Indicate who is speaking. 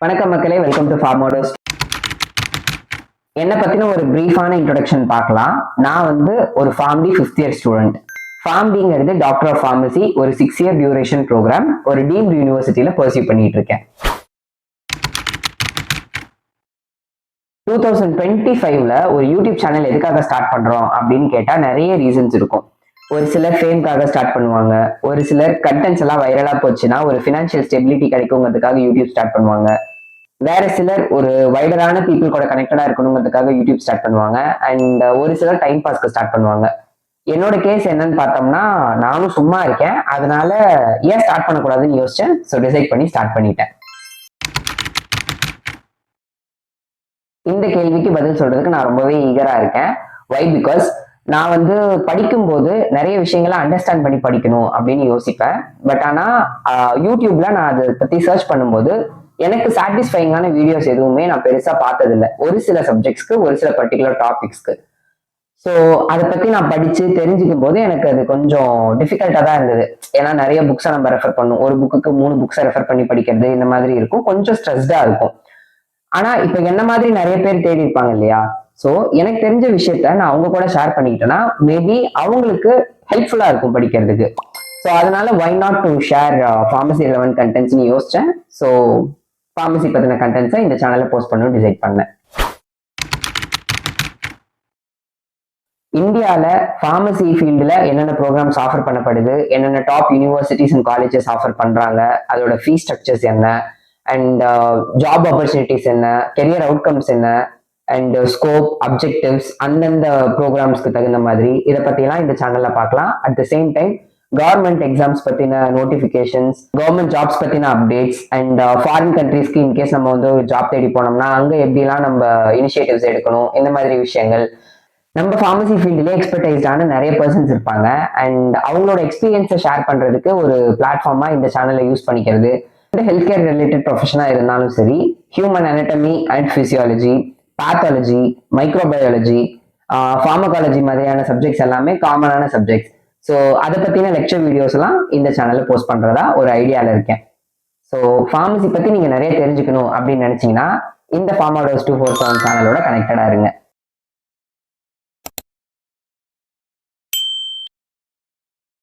Speaker 1: வணக்கம் மக்களே, welcome to ஃபார்மோடோஸ். என்னை பத்தின ஒரு பிரீஃபான இன்ட்ரோடக்ஷன் பார்க்கலாம். நான் ஒரு ஃபார்ம்டி 5th இயர் ஸ்டூடெண்ட். ஃபார்ம்டிங்கிறது டாக்டர் ஆஃப் ஃபார்மசி, ஒரு 6 இயர் டியூரேஷன் ப்ரோக்ராம் ஒரு டீம்டு யூனிவர்சிட்டியில பர்சியூ பண்ணிட்டு இருக்கேன். 2025ல ஒரு யூடியூப் சேனல் எதுக்காக ஸ்டார்ட் பண்றோம் அப்படின்னு கேட்டா நிறைய ரீசன்ஸ் இருக்கும். ஒரு சிலர் ஃபேம்காக ஸ்டார்ட் பண்ணுவாங்க, ஒரு சிலர் கண்டென்ட்ஸ் எல்லாம் வைரலா போச்சுன்னா ஒரு ஃபினான்ஷியல் ஸ்டெபிலிட்டி கிடைக்குங்கிறதுக்காக யூடியூப் ஸ்டார்ட் பண்ணுவாங்க, வேற சிலர் ஒரு வைடரான பீப்புள் கூட கனெக்டடா இருக்கணுங்கிறதுக்காக யூடியூப் ஸ்டார்ட் பண்ணுவாங்க, அண்ட் ஒரு சிலர் டைம் பாஸ்க்கு ஸ்டார்ட் பண்ணுவாங்க. என்னோட கேஸ் என்னன்னு பார்த்தோம்னா, நானும் சும்மா இருக்கேன், அதனால ஏன் ஸ்டார்ட் பண்ணக்கூடாதுன்னு யோசிச்சேன். ஸோ டிசைட் பண்ணி ஸ்டார்ட் பண்ணிட்டேன். இந்த கேள்விக்கு பதில் சொல்றதுக்கு நான் ரொம்பவே ஈகரா இருக்கேன். வை? பிகாஸ் நான் படிக்கும்போது நிறைய விஷயங்களை அண்டர்ஸ்டாண்ட் பண்ணி படிக்கணும் அப்படின்னு யோசிப்பேன். பட் ஆனா யூடியூப்ல நான் அதை பத்தி சர்ச் பண்ணும்போது எனக்கு சாட்டிஸ்ஃபைங்கான வீடியோஸ் எதுவுமே நான் பெருசா பார்த்ததில்லை. ஒரு சில சப்ஜெக்ட்ஸ்க்கு, ஒரு சில பர்டிகுலர் டாபிக்ஸ்க்கு. ஸோ அதை பத்தி நான் படிச்சு தெரிஞ்சுக்கும் போது எனக்கு அது கொஞ்சம் டிஃபிகல்ட்டா தான் இருந்தது. ஏன்னா நிறைய புக்ஸை நம்ம ரெஃபர் பண்ணும், ஒரு புக்குக்கு 3 புக்ஸை ரெஃபர் பண்ணி படிக்கிறது இந்த மாதிரி இருக்கும், கொஞ்சம் ஸ்ட்ரெஸ்டா இருக்கும். ஆனா இப்ப என்ன மாதிரி நிறைய பேர் தேடி இருப்பாங்க இல்லையா? ஸோ எனக்கு தெரிஞ்ச விஷயத்த நான் அவங்க கூட ஷேர் பண்ணிக்கிட்டேன்னா மேபி அவங்களுக்கு ஹெல்ப்ஃபுல்லா இருக்கும் படிக்கிறதுக்கு. ஸோ அதனால why not to share pharmacy relevant கண்டென்ட்ஸ்னு யோசிச்சேன். ஸோ ஃபார்மசி பத்தின கண்டென்ட்ஸை இந்த சேனல்ல போஸ்ட் பண்ண டிசைட் பண்ணேன். இந்தியாவில் ஃபார்மசி ஃபீல்டில் என்னென்ன ப்ரோக்ராம்ஸ் ஆஃபர் பண்ணப்படுது, என்னென்ன top universities and colleges offer பண்றாங்க, அதோட ஃபீஸ் ஸ்ட்ரக்சர்ஸ் என்ன, அண்ட் ஜாப் ஆப்பர்ச்சுனிட்டிஸ் என்ன, கெரியர் அவுட்கம்ஸ் என்ன, அண்ட் ஸ்கோப், அப்ஜெக்டிவ்ஸ் அந்தந்த ப்ரோக்ராம்ஸ்க்கு தகுந்த மாதிரி இதை பற்றிலாம் இந்த சேனல்ல பார்க்கலாம். At the same time government exams பற்றின நோட்டிஃபிகேஷன்ஸ், கவர்மெண்ட் ஜாப்ஸ் பற்றின அப்டேட்ஸ், அண்ட் ஃபாரின் கண்ட்ரீஸ்க்கு இன்கேஸ் நம்ம ஒரு ஜாப் தேடி போனோம்னா அங்கே எப்படிலாம் நம்ம இனிஷியேட்டிவ்ஸ் எடுக்கணும், இந்த மாதிரி விஷயங்கள். நம்ம ஃபார்மசி ஃபீல்டிலே எக்ஸ்பர்டைஸ்டான நிறைய பர்சன்ஸ் இருப்பாங்க, அண்ட் அவங்களோட எக்ஸ்பீரியன்ஸை ஷேர் பண்ணுறதுக்கு ஒரு பிளாட்ஃபார்மாக இந்த சேனலை யூஸ் பண்ணிக்கிறது. ஹெல்த் கேர் ரிலேட்டட் ப்ரொஃபஷனாக இருந்தாலும் சரி, human anatomy and physiology, pathology, microbiology, pharmacology மாதிரியான சப்ஜெக்ட்ஸ் எல்லாமே காமனான சப்ஜெக்ட்ஸ். ஸோ அதை பற்றின லெக்சர் வீடியோஸ் எல்லாம் இந்த சேனலில் போஸ்ட் பண்ணுறதா ஒரு ஐடியாவில் இருக்கேன். ஸோ ஃபார்மசி பற்றி நீங்கள் நிறைய தெரிஞ்சுக்கணும் அப்படின்னு நினச்சிங்கன்னா இந்த ஃபார்மோடோஸ் 247 சேனலோட கனெக்டடாக இருங்க.